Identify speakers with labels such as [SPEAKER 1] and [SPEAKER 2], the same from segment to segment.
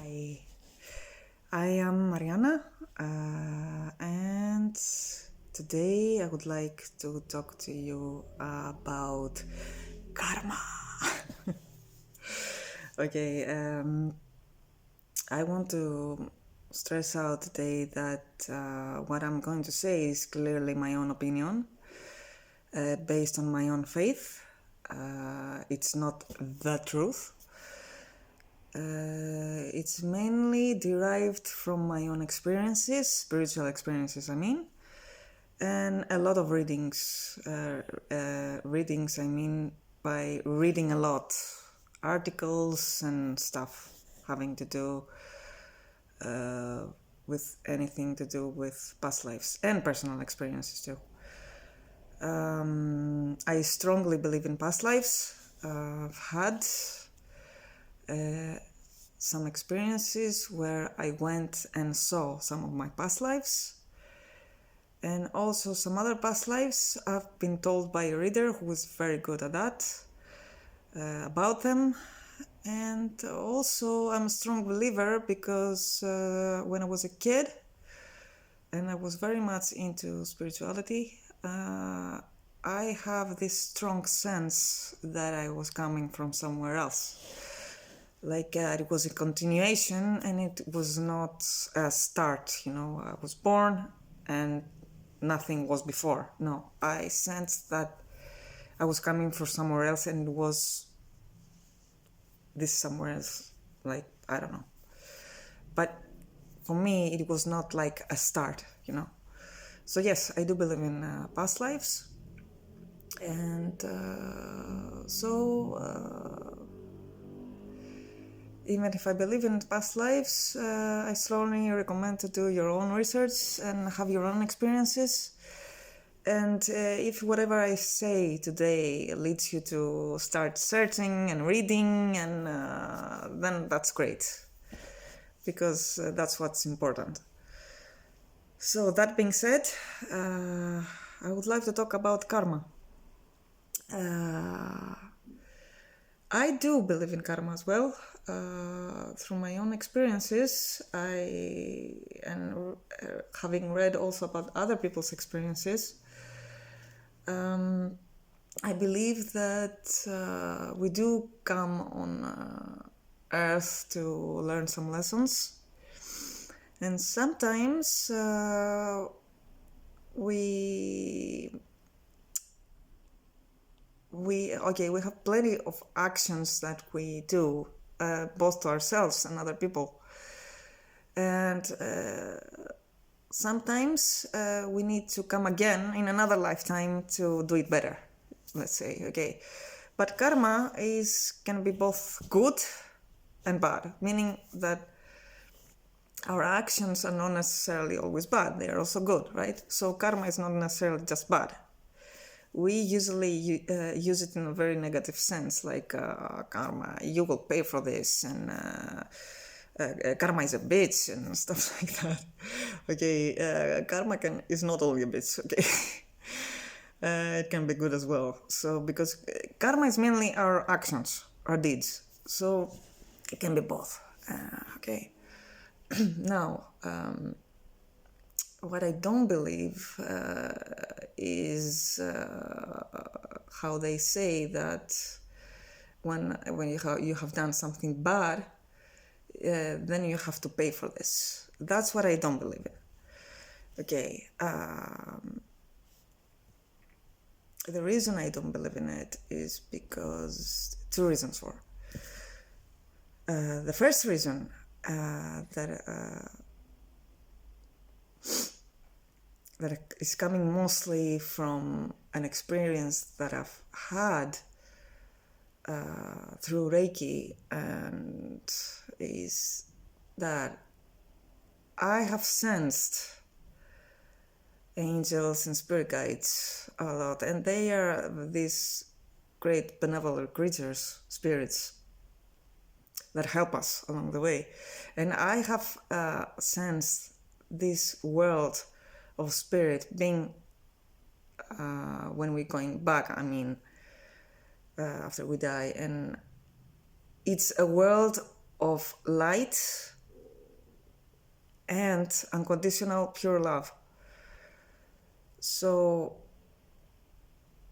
[SPEAKER 1] Hi, I am Mariana, and today I would like to talk to you about karma. Okay, I want to stress out today that what I'm going to say is clearly my own opinion, based on my own faith. It's not the truth. It's mainly derived from my own experiences, spiritual experiences, I mean, and a lot of readings. Readings, I mean, by reading a lot, articles and stuff having to do with anything to do with past lives and personal experiences too. I strongly believe in past lives. I've had some experiences where I went and saw some of my past lives, and also some other past lives I've been told by a reader who was very good at that, about them. And also I'm a strong believer because when I was a kid and I was very much into spirituality, I have this strong sense that I was coming from somewhere else. Like it was a continuation and it was not a start, I was born and nothing was before. No, I sensed that I was coming from somewhere else and it was this somewhere else, like, I don't know. But for me, it was not like a start. So yes, I do believe in past lives. And even if I believe in past lives, I strongly recommend to do your own research and have your own experiences. And if whatever I say today leads you to start searching and reading, and then that's great, because that's what's important. So that being said, I would like to talk about karma. I do believe in karma as well. Through my own experiences, having read also about other people's experiences, I believe that we do come on Earth to learn some lessons, and sometimes we have plenty of actions that we do, both to ourselves and other people. And sometimes we need to come again in another lifetime to do it better, let's say, okay? But karma can be both good and bad, meaning that our actions are not necessarily always bad, they are also good, right? So karma is not necessarily just bad. We usually use it in a very negative sense, like karma, you will pay for this, and karma is a bitch, and stuff like that. Okay, karma is not only a bitch, okay? It can be good as well. So, because karma is mainly our actions, our deeds. So, it can be both, okay? Now, what I don't believe is how they say that when you have done something bad, then you have to pay for this. That's what I don't believe in. Okay. The reason I don't believe in it is because two reasons for. The first reason that is coming mostly from an experience that I've had through Reiki, and is that I have sensed angels and spirit guides a lot, and they are these great benevolent creatures, spirits, that help us along the way. And I have sensed this world of spirit being, when we're going back, I mean, after we die, and it's a world of light and unconditional pure love. So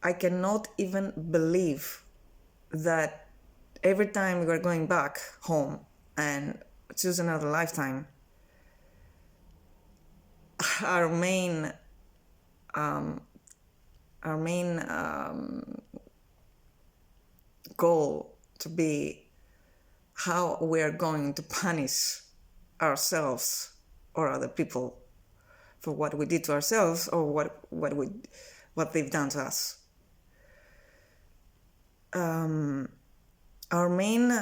[SPEAKER 1] I cannot even believe that every time we're going back home and choose another lifetime, our main goal to be how we are going to punish ourselves or other people for what we did to ourselves or what they've done to us. Our main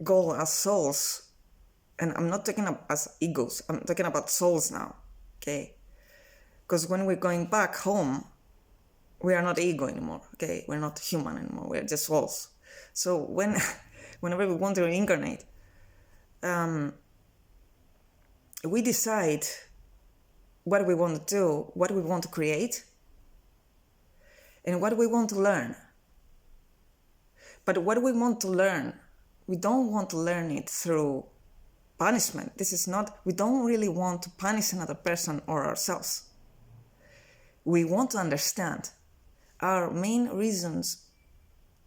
[SPEAKER 1] goal as souls, and I'm not talking about as egos, I'm talking about souls now, okay? Because when we're going back home, we are not ego anymore, okay? We're not human anymore, we're just souls. So whenever we want to reincarnate, we decide what we want to do, what we want to create, and what we want to learn. But what we want to learn, we don't want to learn it through punishment. We don't really want to punish another person or ourselves. We want to understand. Our main reason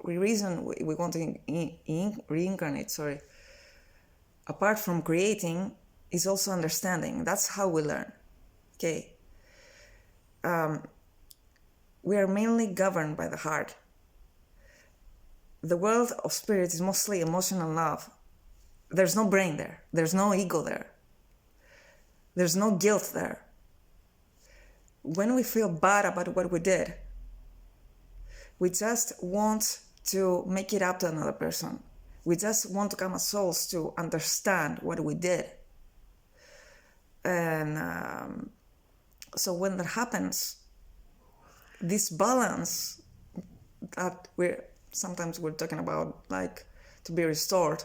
[SPEAKER 1] we want to reincarnate, apart from creating, is also understanding. That's how we learn, okay? We are mainly governed by the heart. The world of spirit is mostly emotional love. There's no brain there. There's no ego there. There's no guilt there. When we feel bad about what we did, we just want to make it up to another person. We just want to come as souls to understand what we did. And so when that happens, this balance that sometimes we're talking about, like, to be restored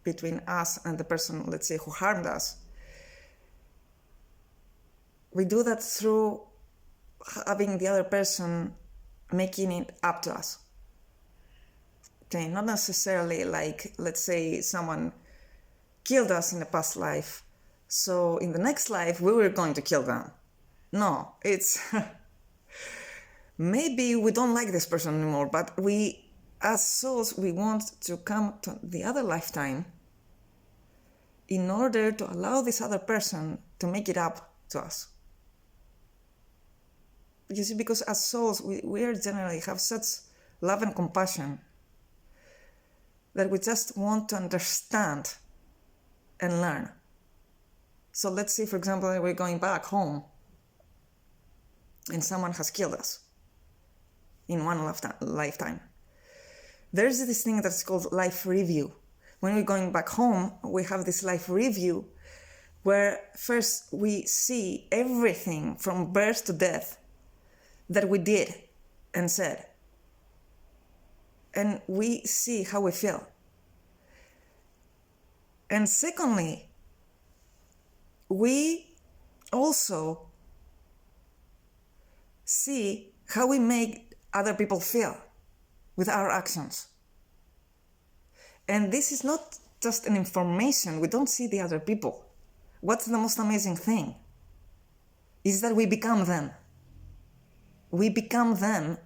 [SPEAKER 1] between us and the person, let's say, who harmed us, we do that through having the other person making it up to us. Okay, not necessarily like, let's say, someone killed us in the past life, so in the next life we were going to kill them. No, it's maybe we don't like this person anymore, but we, as souls, we want to come to the other lifetime in order to allow this other person to make it up to us. You see, because as souls, we are generally have such love and compassion that we just want to understand and learn. So let's say, for example, we're going back home and someone has killed us in one lifetime. There's this thing that's called life review. When we're going back home, we have this life review where first we see everything from birth to death that we did and said. And we see how we feel. And secondly, we also see how we make other people feel with our actions. And this is not just an information. We don't see the other people. What's the most amazing thing is that we become them. We become them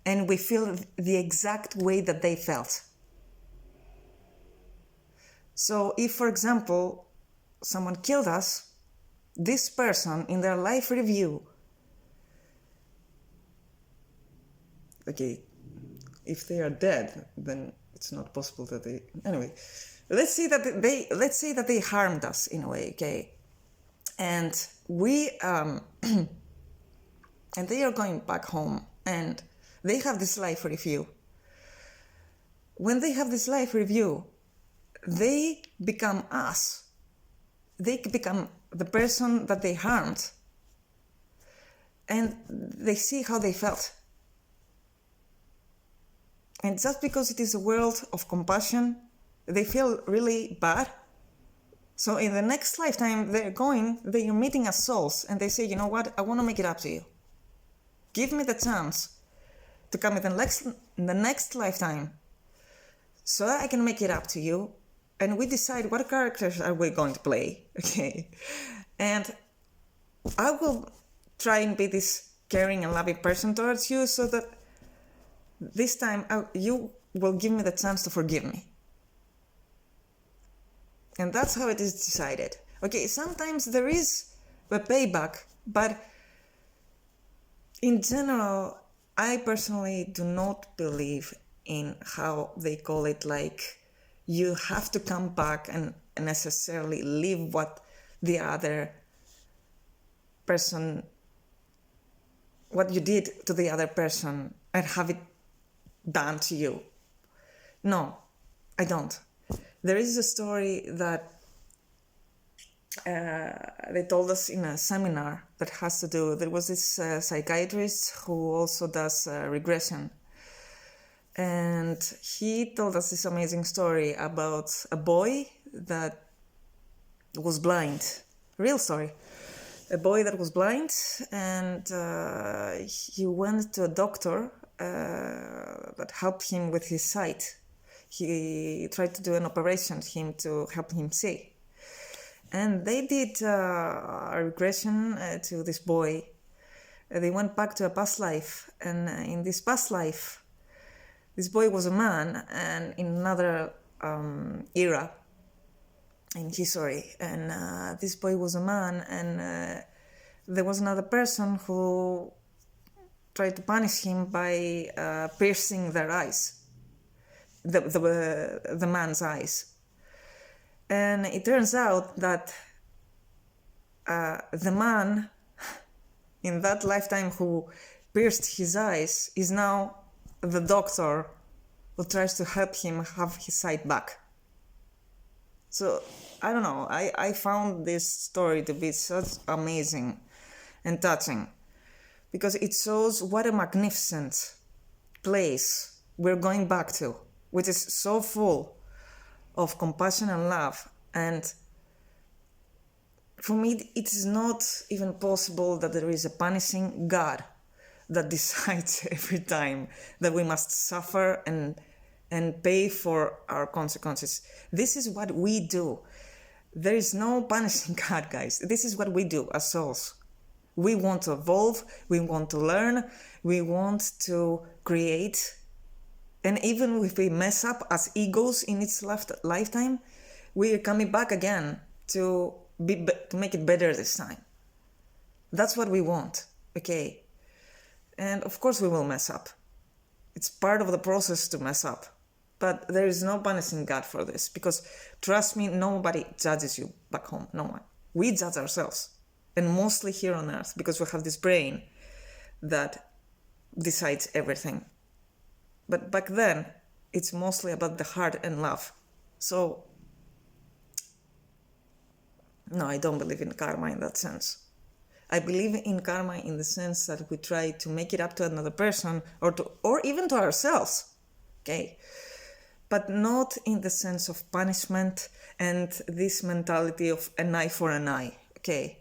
[SPEAKER 1] and we feel the exact way that they felt. So if, for example, someone killed us, this person in their life review, okay, if they are dead, then it's not possible that they, anyway, let's say that they harmed us in a way, okay? And we, and they are going back home and they have this life review. When they have this life review, they become us. They become the person that they harmed. And they see how they felt. And just because it is a world of compassion, they feel really bad. So in the next lifetime, they are meeting as souls, and they say, you know what, I want to make it up to you. Give me the chance to come in the next lifetime so that I can make it up to you and we decide what characters are we going to play, okay? And I will try and be this caring and loving person towards you so that this time you will give me the chance to forgive me. And that's how it is decided. Okay, sometimes there is a payback, but in general, I personally do not believe in how they call it, like you have to come back and necessarily leave what the other person, what you did to the other person and have it done to you. No, I don't. There is a story that they told us in a seminar that has to do, there was this psychiatrist who also does regression. And he told us this amazing story about a boy that was blind. Real story. A boy that was blind, and he went to a doctor that helped him with his sight. He tried to do an operation to help him see. And they did a regression to this boy. They went back to a past life, and in this past life, this boy was a man, and in another era in history, and this boy was a man, and there was another person who tried to punish him by piercing their eyes, the man's eyes. And it turns out that the man in that lifetime who pierced his eyes is now the doctor who tries to help him have his sight back. So, I don't know, I found this story to be such amazing and touching, because it shows what a magnificent place we're going back to, which is so full of compassion and love. And for me, it is not even possible that there is a punishing God that decides every time that we must suffer and pay for our consequences. This is what we do. There is no punishing God, guys. This is what we do as souls. We want to evolve, we want to learn, we want to create. And even if we mess up as egos in its lifetime, we are coming back again to make it better this time. That's what we want, okay? And of course we will mess up. It's part of the process to mess up. But there is no punishing God for this, because trust me, nobody judges you back home, no one. We judge ourselves, and mostly here on earth, because we have this brain that decides everything. But back then, it's mostly about the heart and love. So, no, I don't believe in karma in that sense. I believe in karma in the sense that we try to make it up to another person or even to ourselves, okay? But not in the sense of punishment and this mentality of an eye for an eye, okay?